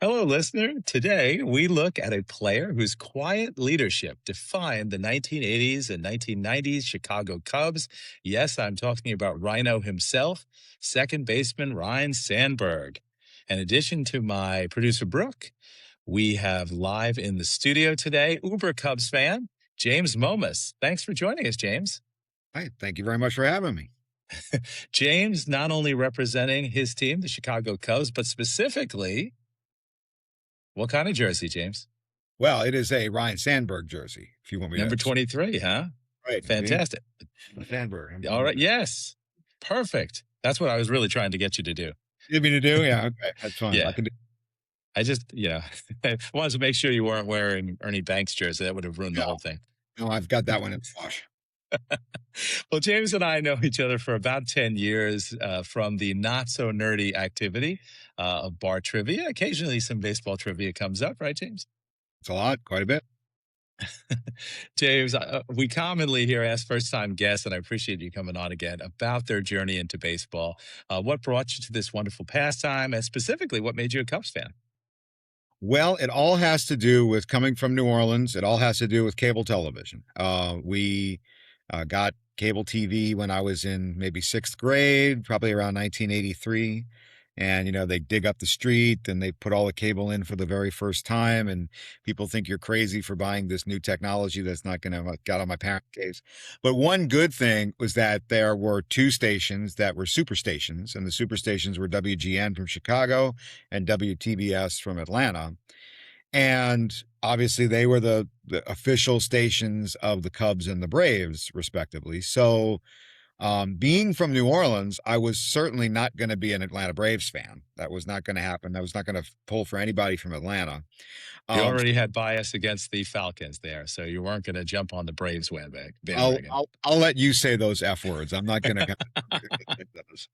Hello, listener. Today, we look at a player whose quiet leadership defined the 1980s and 1990s Chicago Cubs. Yes, I'm talking about Ryno himself, second baseman Ryne Sandberg. In addition to my producer, Brooke, we have live in the studio today, Uber Cubs fan, James Maumus. Thanks for joining us, James. Hi, thank you very much for having me. James not only representing his team, the Chicago Cubs, but specifically, what kind of jersey, James? Well, it is a Ryne Sandberg jersey, if you want me Number to. 23, huh? Right, Fantastic. Sandberg. All right. Yes. Perfect. That's what I was really trying to get you to do. You need me to do? Yeah, okay, that's fine. Yeah. I can do. I just, I wanted to make sure you weren't wearing Ernie Banks jersey. That would have ruined the whole thing. No, I've got that one in wash. Well, James and I know each other for about 10 years from the not so nerdy activity of bar trivia. Occasionally some baseball trivia comes up, right, James? It's a lot, quite a bit. James, we commonly hear ask first-time guests, and I appreciate you coming on again, about their journey into baseball. What brought you to this wonderful pastime, and specifically, what made you a Cubs fan? Well, it all has to do with coming from New Orleans. It all has to do with cable television. We got cable TV when I was in maybe sixth grade, probably around 1983. And, they dig up the street and they put all the cable in for the very first time. And people think you're crazy for buying this new technology that's not going to get on my parent case. But one good thing was that there were two stations that were superstations, and the superstations were WGN from Chicago and WTBS from Atlanta. And obviously they were the official stations of the Cubs and the Braves, respectively. So being from New Orleans, I was certainly not going to be an Atlanta Braves fan. That was not going to happen. That was not going to pull for anybody from Atlanta. You already had bias against the Falcons there, so you weren't going to jump on the Braves bandwagon. I'll let you say those F words. I'm not going to those.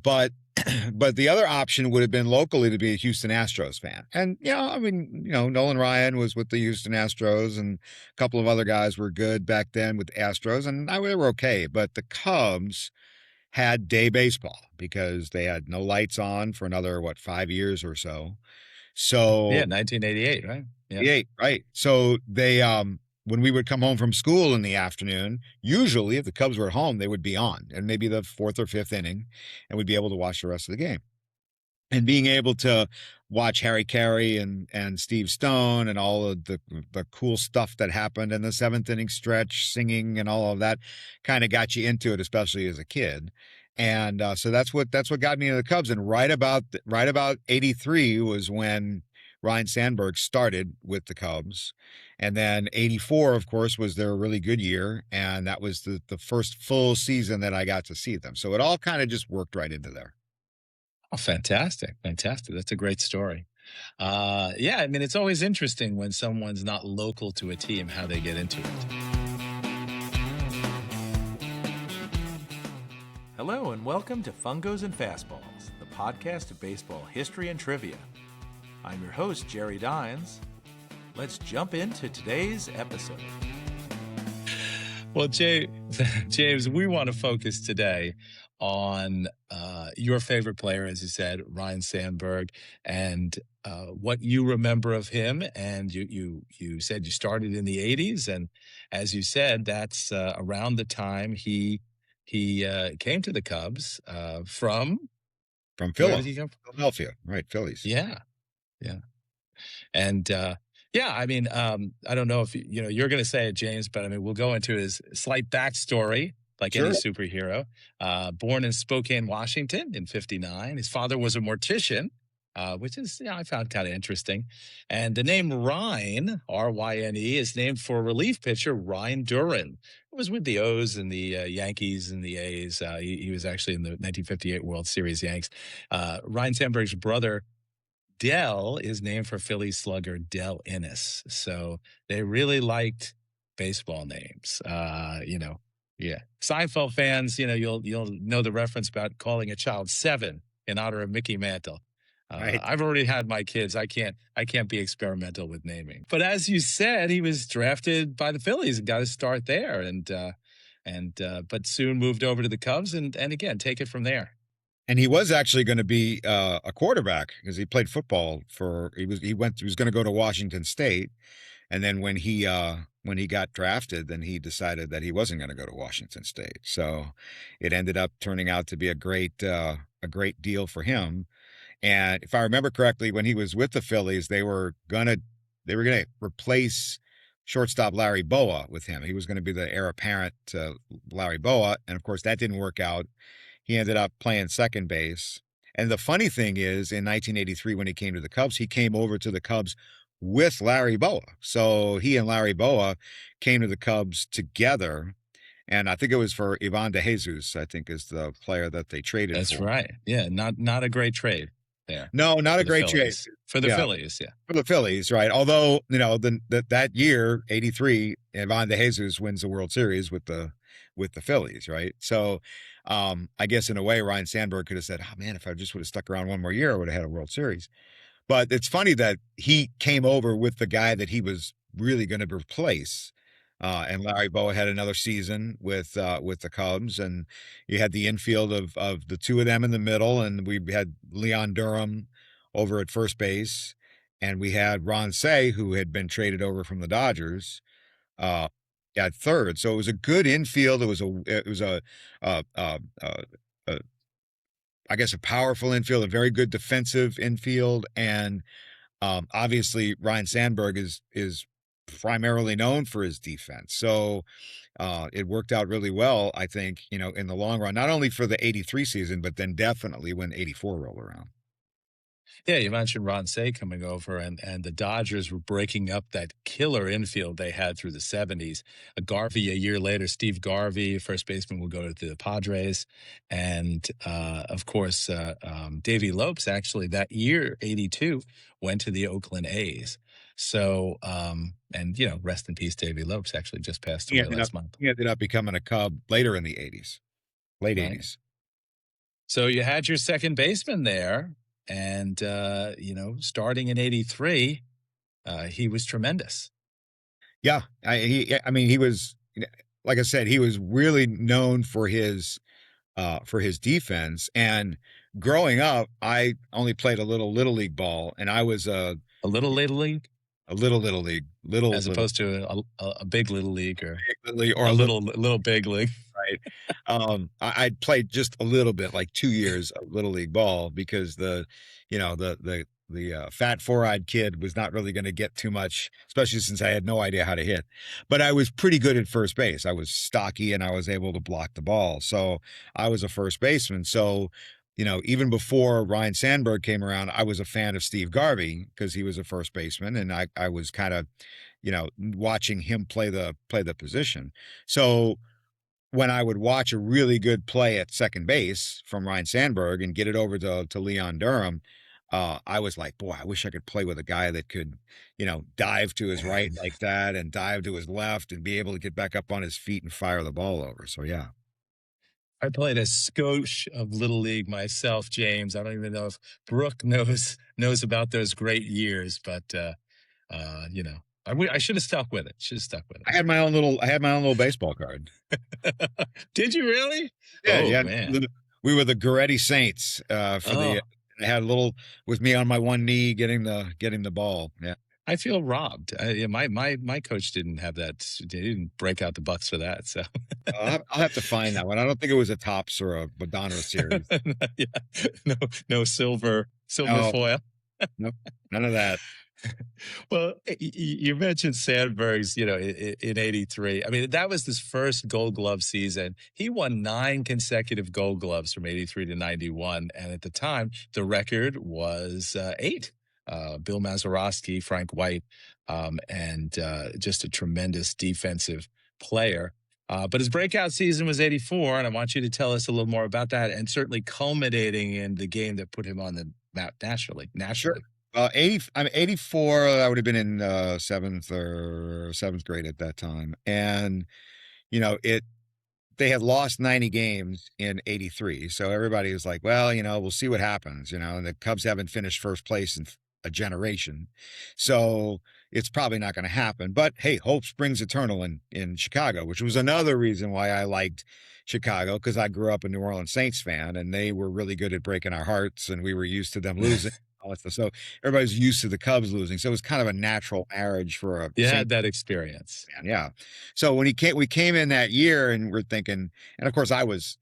But the other option would have been locally to be a Houston Astros fan. And, Nolan Ryan was with the Houston Astros, and a couple of other guys were good back then with the Astros, and they were okay. But the Cubs had day baseball because they had no lights on for another, 5 years or so. So yeah, 1988, right? Yeah, right. So they, when we would come home from school in the afternoon, usually if the Cubs were at home, they would be on, and maybe the fourth or fifth inning, and we'd be able to watch the rest of the game. And being able to watch Harry Caray and Steve Stone and all of the cool stuff that happened in the seventh inning stretch, singing and all of that, kind of got you into it, especially as a kid. And so that's what got me into the Cubs. And right about 83 was when Ryne Sandberg started with the Cubs. And then 84, of course, was their really good year. And that was the first full season that I got to see them. So it all kind of just worked right into there. Oh, fantastic. Fantastic. That's a great story. Yeah, I mean, it's always interesting when someone's not local to a team, how they get into it. Hello and welcome to Fungos and Fastballs, the podcast of baseball history and trivia. I'm your host, Jerry Dines. Let's jump into today's episode. Well, James, we want to focus today on your favorite player, as you said, Ryne Sandberg, and what you remember of him. And you said you started in the 80s, and as you said, that's around the time he came to the Cubs from Philadelphia, right? Phillies. Yeah. And I mean, I don't know if you're going to say it, James, but I mean, we'll go into his slight backstory, like Sure. any superhero. Born in Spokane, Washington in '59. His father was a mortician, which is I found kind of interesting. And the name Ryne, R-Y-N-E, is named for relief pitcher Ryne Duran. He was with the O's and the Yankees and the A's. He was actually in the 1958 World Series Yanks. Ryne Sandberg's brother, Dell, is named for Phillies slugger Dell Innes. So they really liked baseball names. Yeah. Seinfeld fans, you'll know the reference about calling a child Seven in honor of Mickey Mantle. Right. I've already had my kids. I can't be experimental with naming. But as you said, he was drafted by the Phillies and got his start there, but soon moved over to the Cubs and again take it from there. And he was actually going to be a quarterback because he played football for he was going to go to Washington State, and then when he got drafted, then he decided that he wasn't going to go to Washington State. So it ended up turning out to be a great deal for him. And if I remember correctly, when he was with the Phillies, they were gonna replace shortstop Larry Boa with him. He was going to be the heir apparent to Larry Boa, and of course that didn't work out. He ended up playing second base. And the funny thing is, in 1983, when he came to the Cubs, he came over to the Cubs with Larry Boa. So he and Larry Boa came to the Cubs together. And I think it was for Ivan De Jesus, I think is the player that they traded That's for. right. Yeah, not a great trade there. No, not for a the great trade. Phillies. For the Yeah. Phillies, yeah. For the Phillies, right? Although, that year, 83, Ivan De Jesus wins the World Series with the Phillies, right? So I guess in a way, Ryne Sandberg could have said, oh man, if I just would have stuck around one more year, I would have had a World Series. But it's funny that he came over with the guy that he was really going to replace. And Larry Boa had another season with the Cubs, and you had the infield of the two of them in the middle, and we had Leon Durham over at first base, and we had Ron Cey, who had been traded over from the Dodgers, uh, at third. So it was a good infield. It was a I guess a powerful infield, a very good defensive infield, and obviously Ryne Sandberg is primarily known for his defense. So it worked out really well, I think, in the long run, not only for the 83 season, but then definitely when 84 rolled around. Yeah, you mentioned Ron Cey coming over, and the Dodgers were breaking up that killer infield they had through the 70s. Garvey, a year later, Steve Garvey, first baseman, will go to the Padres. And, of course, Davey Lopes, actually, that year, 82, went to the Oakland A's. So, rest in peace, Davey Lopes, actually just passed away last month. He ended up becoming a Cub later in the 80s, late Right. 80s. So you had your second baseman there, and, starting in 83, he was tremendous. Yeah, I mean, he was, like I said, he was really known for his defense. And growing up, I only played a little league ball, and I was A little league, little league, as opposed to a big little league, or league, or a little big league. right. I played just a little bit, like 2 years of little league ball, because the fat four-eyed kid was not really going to get too much, especially since I had no idea how to hit. But I was pretty good at first base. I was stocky and I was able to block the ball. So I was a first baseman. So, even before Ryne Sandberg came around, I was a fan of Steve Garvey because he was a first baseman, and I was kind of, watching him play the position. So when I would watch a really good play at second base from Ryne Sandberg and get it over to Leon Durham, I was like, boy, I wish I could play with a guy that could, dive to his right like that and dive to his left and be able to get back up on his feet and fire the ball over. So, yeah. I played a skosh of little league myself, James. I don't even know if Brooke knows about those great years, but I should have stuck with it. I had my own little baseball card. Did you really? Yeah, Oh, yeah. man. We were the Goretti Saints I had a little with me on my one knee getting the ball. Yeah. I feel robbed. My coach didn't have that. They didn't break out the bucks for that. So I'll have to find that one. I don't think it was a Topps or a Madonna series. Yeah, no silver No. foil. Nope, none of that. Well, you mentioned Sandberg's, in 83. I mean, that was his first Gold Glove season. He won 9 consecutive Gold Gloves from 83 to 91. And at the time, the record was 8. Bill Mazeroski, Frank White, and just a tremendous defensive player. But his breakout season was 84, and I want you to tell us a little more about that, and certainly culminating in the game that put him on the map nationally. Sure. 84, I would have been in 7th grade at that time. And, they had lost 90 games in 83. So everybody was like, well, we'll see what happens, and the Cubs haven't finished first place in a generation. So it's probably not going to happen. But hey, hope springs eternal in Chicago, which was another reason why I liked Chicago because I grew up a New Orleans Saints fan, and they were really good at breaking our hearts, and we were used to them losing. All that stuff. So everybody's used to the Cubs losing. So it was kind of a natural marriage for a You Saints had that experience. fan. Yeah. So when we came in that year, and we're thinking, and of course I was,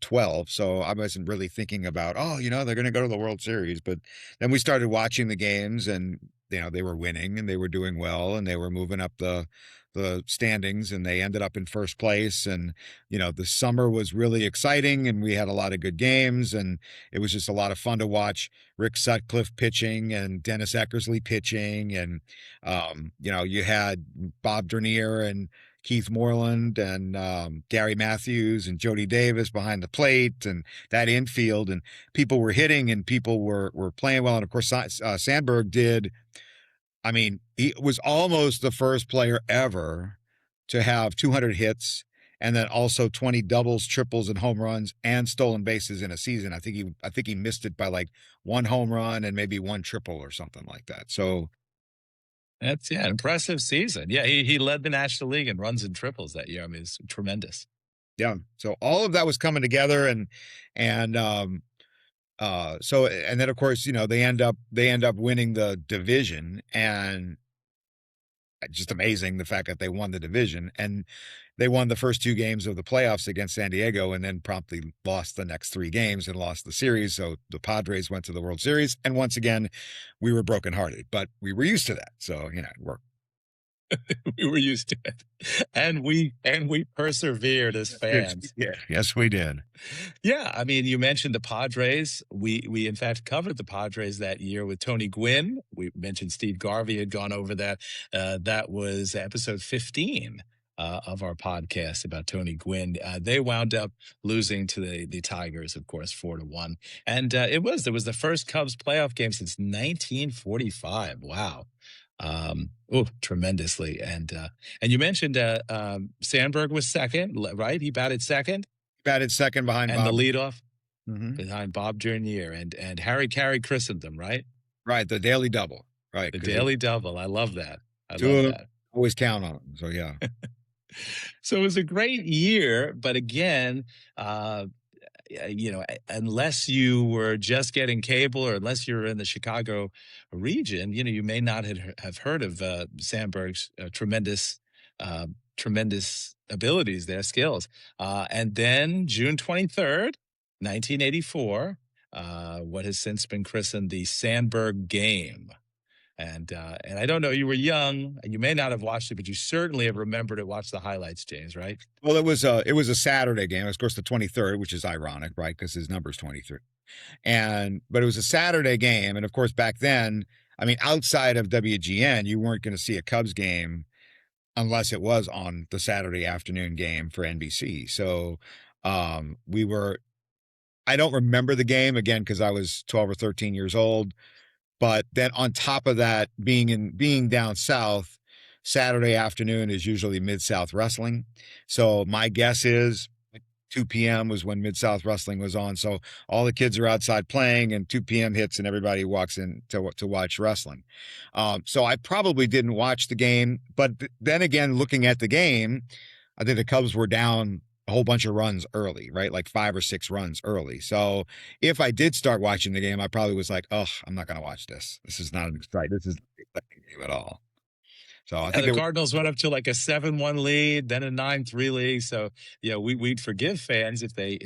12, so I wasn't really thinking about, oh, they're going to go to the World Series. But then we started watching the games, and they were winning, and they were doing well, and they were moving up the standings, and they ended up in first place. And the summer was really exciting, and we had a lot of good games, and it was just a lot of fun to watch Rick Sutcliffe pitching and Dennis Eckersley pitching, and you had Bob Dernier and Keith Moreland and Gary Matthews and Jody Davis behind the plate, and that infield, and people were hitting, and people were playing well. And of course, Sandberg did. I mean, he was almost the first player ever to have 200 hits, and then also 20 doubles, triples, and home runs and stolen bases in a season. I think he missed it by like one home run and maybe one triple or something like that. So That's impressive season. Yeah, he led the National League in runs and triples that year. I mean, it's tremendous. yeah, so all of that was coming together, and so, and then of course, they end up winning the division, and just amazing the fact that they won the division, and they won the first 2 games of the playoffs against San Diego, and then promptly lost the next 3 games and lost the series. So the Padres went to the World Series, and once again, we were brokenhearted, but we were used to that. So, it worked. We were used to it, and we persevered as fans. Yeah, yes, we did. Yeah, I mean, you mentioned the Padres. We in fact covered the Padres that year with Tony Gwynn. We mentioned Steve Garvey had gone over that. That was episode 15 of our podcast about Tony Gwynn. They wound up losing to the Tigers, of course, 4-1, and it was the first Cubs playoff game since 1945. Wow. Tremendously. And you mentioned Sandberg was second, right? He batted second. Batted second behind and Bob. the leadoff Mm-hmm. behind Bob Dernier, and Harry Caray christened them, right? Right, the daily double. Right, The daily double. I love that. Always count on them. So yeah. So it was a great year, but again, unless you were just getting cable, or unless you're in the Chicago region, you may not have heard of Sandberg's tremendous abilities, their skills. And then June 23rd, 1984, what has since been christened the Sandberg Game. And I don't know, you were young, and you may not have watched it, but you certainly have remembered it, watched the highlights, James, right? Well, it was a Saturday game. Of course, the 23rd, which is ironic, right? Because his number's 23. But it was a Saturday game. And of course, back then, I mean, outside of WGN, you weren't going to see a Cubs game unless it was on the Saturday afternoon game for NBC. So I don't remember the game, again, because I was 12 or 13 years old. But then on top of that, being down south, Saturday afternoon is usually Mid-South Wrestling. So my guess is 2 p.m. was when Mid-South Wrestling was on. So all the kids are outside playing, and 2 p.m. hits, and everybody walks in to watch wrestling. So I probably didn't watch the game. But then again, looking at the game, I think the Cubs were down a whole bunch of runs early, right? Like 5 or 6 runs early. So if I did start watching the game, I probably was like, oh, I'm not going to watch this. This is not exciting. This isn't an exciting game at all. So I think the Cardinals went up to like a 7-1 lead, then a 9-3 lead. So we'd forgive fans if they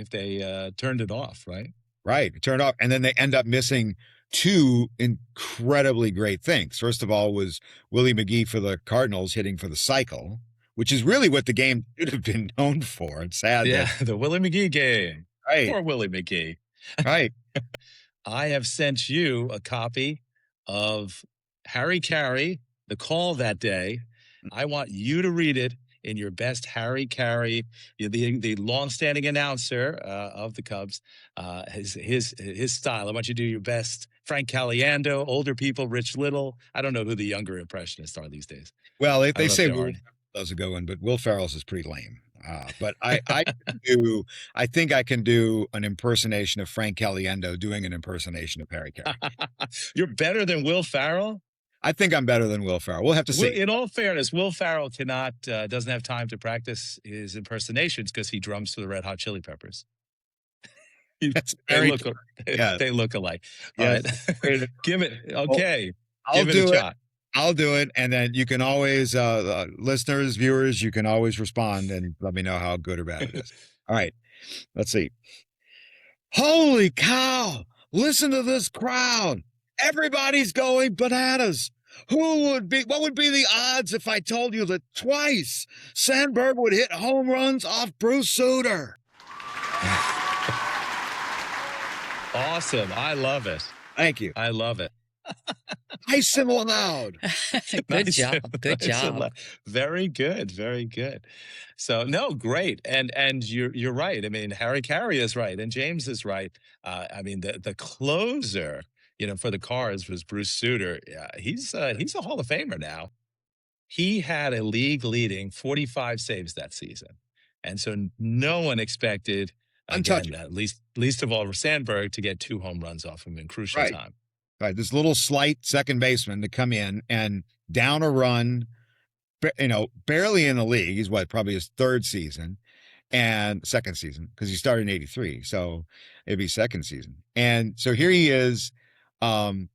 turned it off, right? Right, turned off, and then they end up missing 2 incredibly great things. First of all was Willie McGee for the Cardinals hitting for the cycle, which is really what the game should have been known for. It's sad. Yeah, the Willie McGee game. Right. Poor Willie McGee. Right. I have sent you a copy of Harry Caray, the call that day. I want you to read it in your best Harry Caray, the longstanding announcer of the Cubs, his style. I want you to do your best Frank Caliendo, older people, Rich Little. I don't know who the younger impressionists are these days. Well, they say Will does a good one, but Will Ferrell's is pretty lame. But I think I can do an impersonation of Frank Caliendo doing an impersonation of Harry Caray. You're better than Will Ferrell? I think I'm better than Will Ferrell. We'll have to see. In all fairness, Will Ferrell doesn't have time to practice his impersonations because he drums for the Red Hot Chili Peppers. That's They very look, true. Yes. they look alike. All Yes. right, give it. Okay, I'll give it do a it. shot. I'll do it, and then you can always, listeners, viewers, you can always respond and let me know how good or bad it is. All right, let's see. Holy cow! Listen to this crowd. Everybody's going bananas. What would be the odds if I told you that twice Sandberg would hit home runs off Bruce Sutter? Awesome. I love it. Thank you. I love it. Nice and loud. Good job. Good job. Very good. Very good. So no, great. And you're right. I mean, Harry Caray is right, and James is right. I mean, the closer, for the Cards was Bruce Sutter. He's a Hall of Famer now. He had a league leading 45 saves that season, and so no one expected, again, least of all Sandberg, to get 2 home runs off him in crucial time. Right, this little slight second baseman to come in and down a run, barely in the league. He's probably his second season, because he started in '83, so it'd be second season. And so here he is. He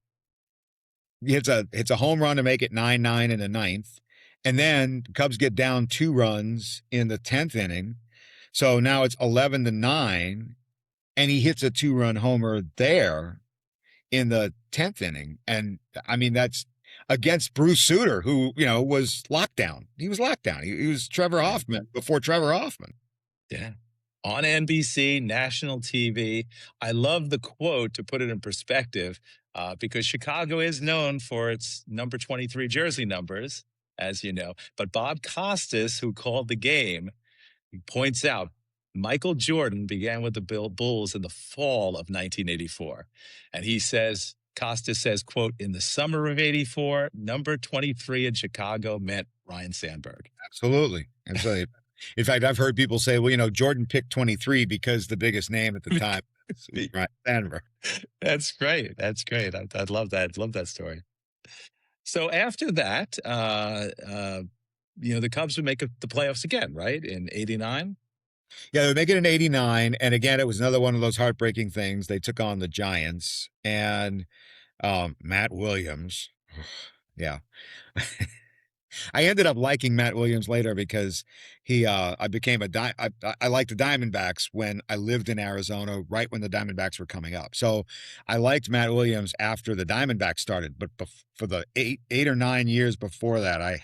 hits a home run to make it 9-9 in the 9th, and then the Cubs get down 2 runs in the 10th inning, so now it's 11-9, and he hits a 2-run homer there in the 10th inning. And I mean, that's against Bruce Sutter, who, was locked down. He was locked down. He was Trevor Hoffman before Trevor Hoffman. Yeah. On NBC, national TV. I love the quote, to put it in perspective, because Chicago is known for its number 23 jersey numbers, as you know. But Bob Costas, who called the game, he points out, Michael Jordan began with the Bulls in the fall of 1984. And he says, Costas says, quote, in the summer of '84, number 23 in Chicago meant Ryne Sandberg. Absolutely. Absolutely. In fact, I've heard people say, well, Jordan picked 23 because the biggest name at the time was Ryne Sandberg. That's great. That's great. I love that. Love that story. So after that, the Cubs would make the playoffs again, right? In '89? Yeah, they would make it in '89, and again, it was another one of those heartbreaking things. They took on the Giants, and Matt Williams. Yeah. I ended up liking Matt Williams later because I became I liked the Diamondbacks when I lived in Arizona, right when the Diamondbacks were coming up. So I liked Matt Williams after the Diamondbacks started, but for the 8 or 9 years before that, I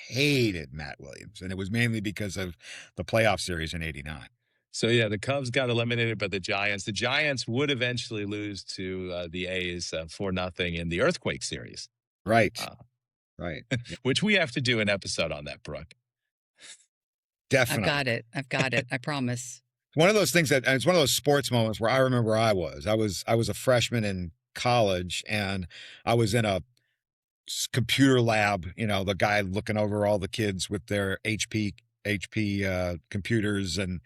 hated Matt Williams, and it was mainly because of the playoff series in '89. So yeah, the Cubs got eliminated by the Giants. The Giants would eventually lose to the A's 4-0 in the Earthquake series. Right. Right. Which we have to do an episode on that, Brooke. Definitely. I've got it. I promise. One of those things it's one of those sports moments where I remember I was a freshman in college, and I was in a computer lab, the guy looking over all the kids with their HP computers, and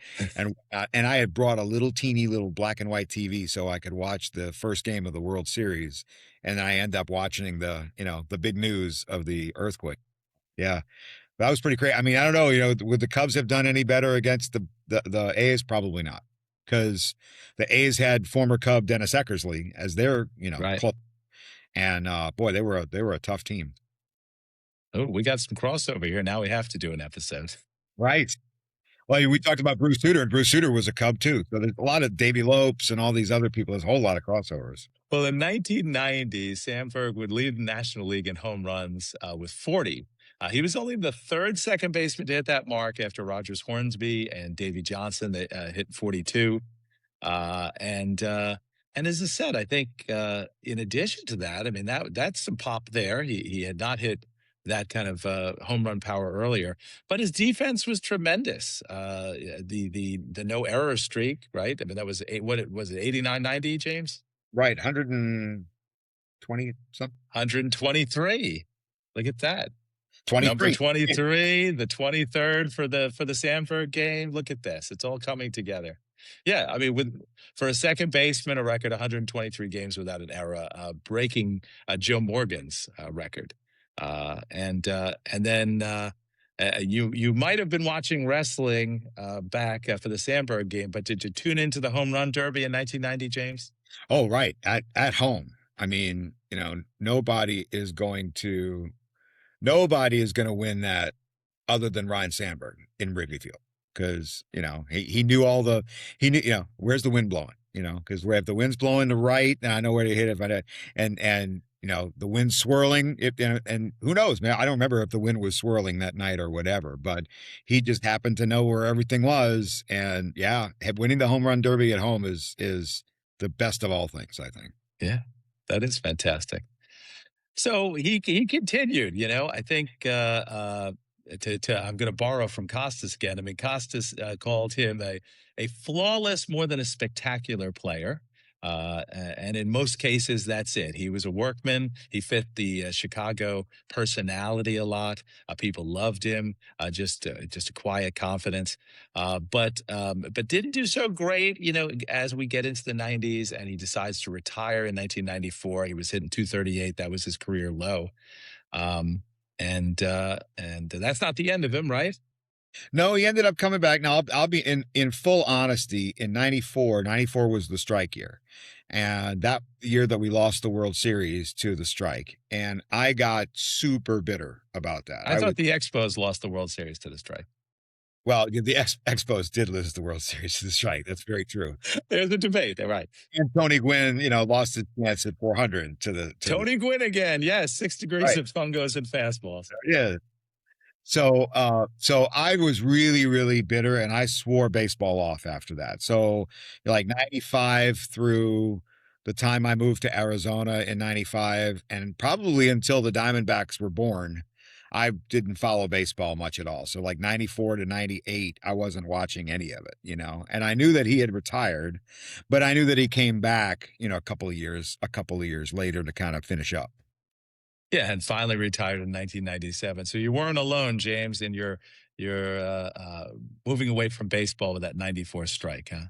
I had brought a teeny little black and white TV so I could watch the first game of the World Series, and I end up watching the big news of the earthquake. Yeah, that was pretty crazy. I mean, I don't know, would the Cubs have done any better against the A's? Probably not, because the A's had former Cub Dennis Eckersley as their club. And boy, they were a tough team. Oh, we got some crossover here. Now we have to do an episode. Right. Well, we talked about Bruce Sutter, and Bruce Sutter was a Cub too. So there's a lot of Davey Lopes and all these other people. There's a whole lot of crossovers. Well, in 1990, Sandberg would lead the National League in home runs with 40. He was only the 3rd second baseman to hit that mark after Rogers Hornsby and Davey Johnson. They hit 42. And as I said, I think in addition to that, I mean, that's some pop there. He had not hit that kind of home run power earlier, but his defense was tremendous. The no error streak, right? I mean, that was 89-90, James? Right, 120 something. 123. Look at that. 23. Number 23, the 23rd for the Sandberg game. Look at this. It's all coming together. Yeah, I mean, for a second baseman, a record 123 games without an error, breaking Joe Morgan's record. And then you might have been watching wrestling back for the Sandberg game, but did you tune into the home run derby in 1990, James? Oh, right. At home. I mean, nobody is going to win that other than Ryne Sandberg in Wrigley Field. Because, he knew he knew, where's the wind blowing, because if the wind's blowing to right, then I know where to hit it. And the wind's swirling, and who knows, man, I don't remember if the wind was swirling that night or whatever, but he just happened to know where everything was. And yeah, winning the home run derby at home is the best of all things, I think. Yeah, that is fantastic. So he continued, I think I'm going to borrow from Costas again. I mean, Costas called him a flawless more than a spectacular player. And in most cases, that's it. He was a workman. He fit the Chicago personality a lot. People loved him. Just a quiet confidence. But didn't do so great. As we get into the 90s, and he decides to retire in 1994. He was hitting 238. That was his career low. And that's not the end of him, right? No, he ended up coming back. Now, I'll be in full honesty. In 94 was the strike year. And that year that we lost the World Series to the strike. And I got super bitter about that. I thought the Expos lost the World Series to the strike. Well, the Expos did lose the World Series to the strike. That's very true. There's a debate. They're right. And Tony Gwynn, lost his chance at 400 to the... Tony Gwynn again. Yes, 6 degrees right. of fungos and fastballs. Yeah. So I was really, really bitter, and I swore baseball off after that. So like 95 through the time I moved to Arizona in 95, and probably until the Diamondbacks were born, I didn't follow baseball much at all. So like 94 to 98, I wasn't watching any of it, and I knew that he had retired, but I knew that he came back, a couple of years later to kind of finish up. Yeah, and finally retired in 1997. So you weren't alone, James, in your moving away from baseball with that 94 strike, huh?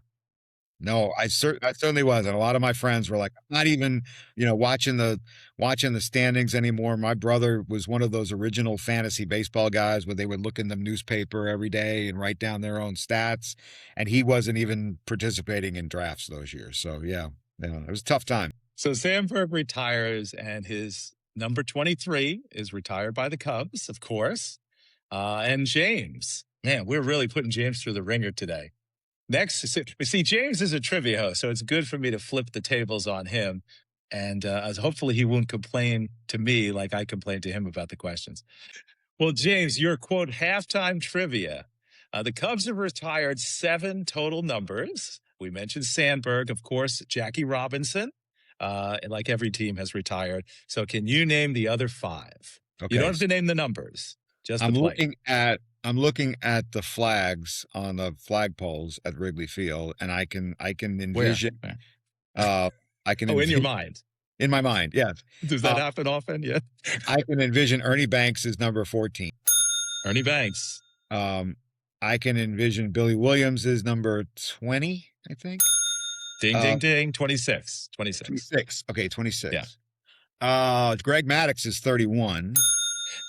No, I certainly was. And a lot of my friends were like, I'm not even, watching the standings anymore. My brother was one of those original fantasy baseball guys where they would look in the newspaper every day and write down their own stats. And he wasn't even participating in drafts those years. So yeah, it was a tough time. So Sandberg retires, and his number 23 is retired by the Cubs, of course. And James, man, we're really putting James through the ringer today. Next, see, James is a trivia host, so it's good for me to flip the tables on him. And hopefully he won't complain to me like I complained to him about the questions. Well, James, your quote, halftime trivia. The Cubs have retired 7 total numbers. We mentioned Sandberg, of course, Jackie Robinson. Like every team has retired. So can you name the other 5? Okay. You don't have to name the numbers. Just I'm looking at the flags on the flagpoles at Wrigley Field, and I can envision. Where? I can. In your mind. In my mind, yes. Does that happen often? Yeah. I can envision Ernie Banks as number 14. Ernie Banks. I can envision Billy Williams as number 20. I think. Ding, ding, ding. 26. 26. Okay, 26. Yeah. Greg Maddux is 31.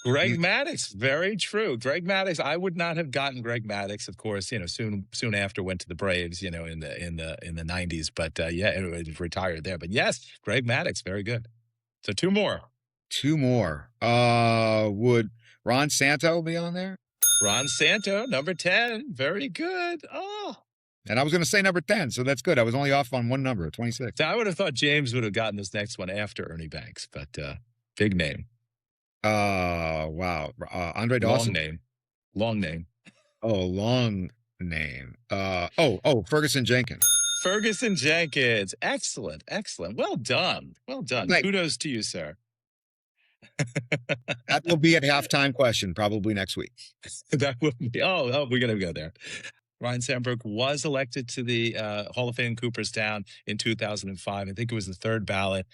Greg Maddux, very true. Greg Maddux, I would not have gotten Greg Maddux, of course. Soon after went to the Braves. In the 90s, but yeah, it retired there. But yes, Greg Maddux, very good. So 2 more. 2 more. Would Ron Santo be on there? Ron Santo, number 10, very good. Oh. And I was going to say number 10, so that's good. I was only off on one number, 26. So I would have thought James would have gotten this next one after Ernie Banks, but big name. Wow. Andre Dawson. Long name. Oh, long name. Ferguson Jenkins. Ferguson Jenkins. Excellent. Well done. Kudos to you, sir. That will be a halftime question probably next week. That will be. Oh, we're going to go there. Ryne Sandberg was elected to the Hall of Fame Cooperstown in 2005. I think it was the 3rd ballot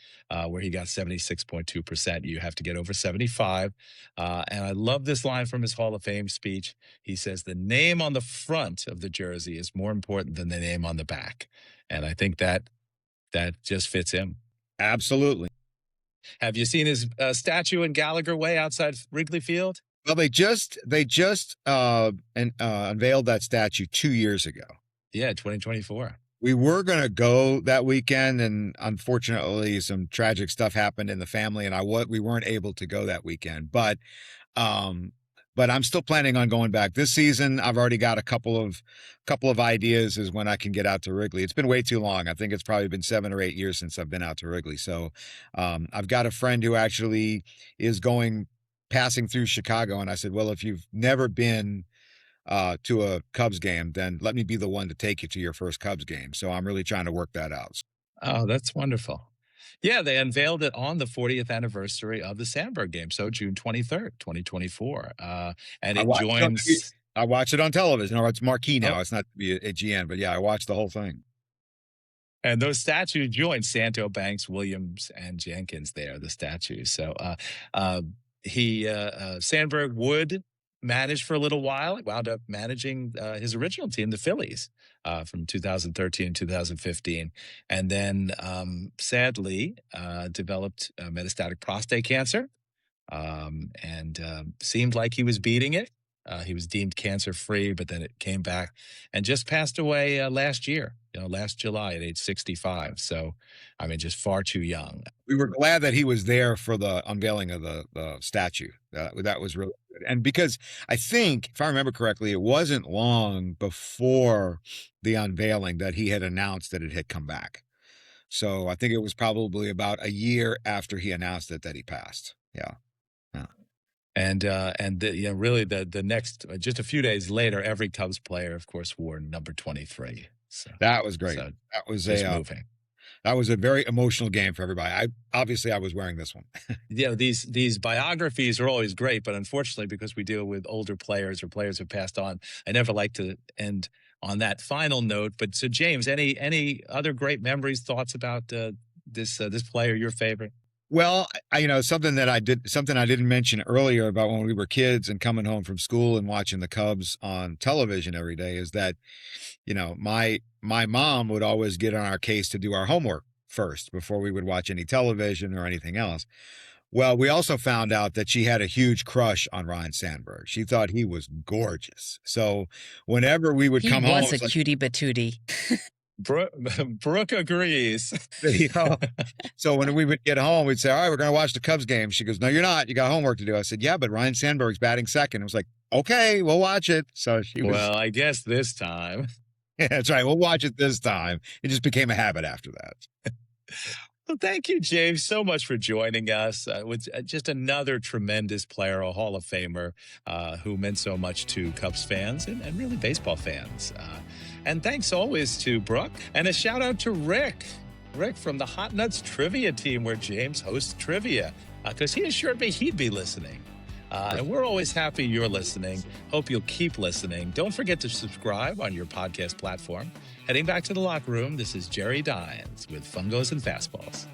where he got 76.2%. You have to get over 75. And I love this line from his Hall of Fame speech. He says, the name on the front of the jersey is more important than the name on the back. And I think that just fits him. Absolutely. Have you seen his statue in Gallagher Way outside Wrigley Field? Well, they just unveiled that statue 2 years ago. Yeah, 2024. We were going to go that weekend, and unfortunately, some tragic stuff happened in the family, and we weren't able to go that weekend. But I'm still planning on going back this season. I've already got a couple of ideas as when I can get out to Wrigley. It's been way too long. I think it's probably been 7 or 8 years since I've been out to Wrigley. So I've got a friend who actually is passing through Chicago, and I said, well, if you've never been to a Cubs game, then let me be the one to take you to your first Cubs game. So I'm really trying to work that out. Oh, that's wonderful. Yeah, they unveiled it on the 40th anniversary of the Sandberg Game, so June 23rd, 2024. And it joins... I watched it on television, or it's marquee now. It's not to be a GN, but yeah, I watched the whole thing. And those statues joined Santo, Banks, Williams, and Jenkins there, the statues. So Sandberg would manage for a little while. He wound up managing his original team, the Phillies, from 2013 to 2015. And then sadly developed metastatic prostate cancer and seemed like he was beating it. He was deemed cancer-free, but then it came back and just passed away last year, last July at age 65. So, I mean, just far too young. We were glad that he was there for the unveiling of the statue. That was really good. And because I think, if I remember correctly, it wasn't long before the unveiling that he had announced that it had come back. So I think it was probably about a year after he announced it that he passed. Yeah. And really the next, just a few days later, every Cubs player, of course, wore number 23. So that was great. So that was moving. That was a very emotional game for everybody. I was wearing this one. These biographies are always great, but unfortunately, because we deal with older players or players who passed on, I never like to end on that final note. But so, James, any other great memories, thoughts about this player, your favorite? Well, something I didn't mention earlier about when we were kids and coming home from school and watching the Cubs on television every day is that, my mom would always get on our case to do our homework first before we would watch any television or anything else. Well, we also found out that she had a huge crush on Ryne Sandberg. She thought he was gorgeous. So whenever we would come home, he was a cutie patootie. Brooke agrees. So when we would get home, we'd say, all right, we're going to watch the Cubs game. She goes, no, you're not. You got homework to do. I said, yeah, but Ryne Sandberg's batting second. It was like, okay, we'll watch it. So she was... Well, I guess this time. Yeah, that's right. We'll watch it this time. It just became a habit after that. Well, thank you, James, so much for joining us. With just another tremendous player, a Hall of Famer who meant so much to Cubs fans and really baseball fans. And thanks always to Brooke. And a shout out to Rick from the Hot Nuts Trivia team where James hosts trivia, because he assured me he'd be listening. And we're always happy you're listening. Hope you'll keep listening. Don't forget to subscribe on your podcast platform. Heading back to the locker room, this is Jerry Dines with Fungos and Fastballs.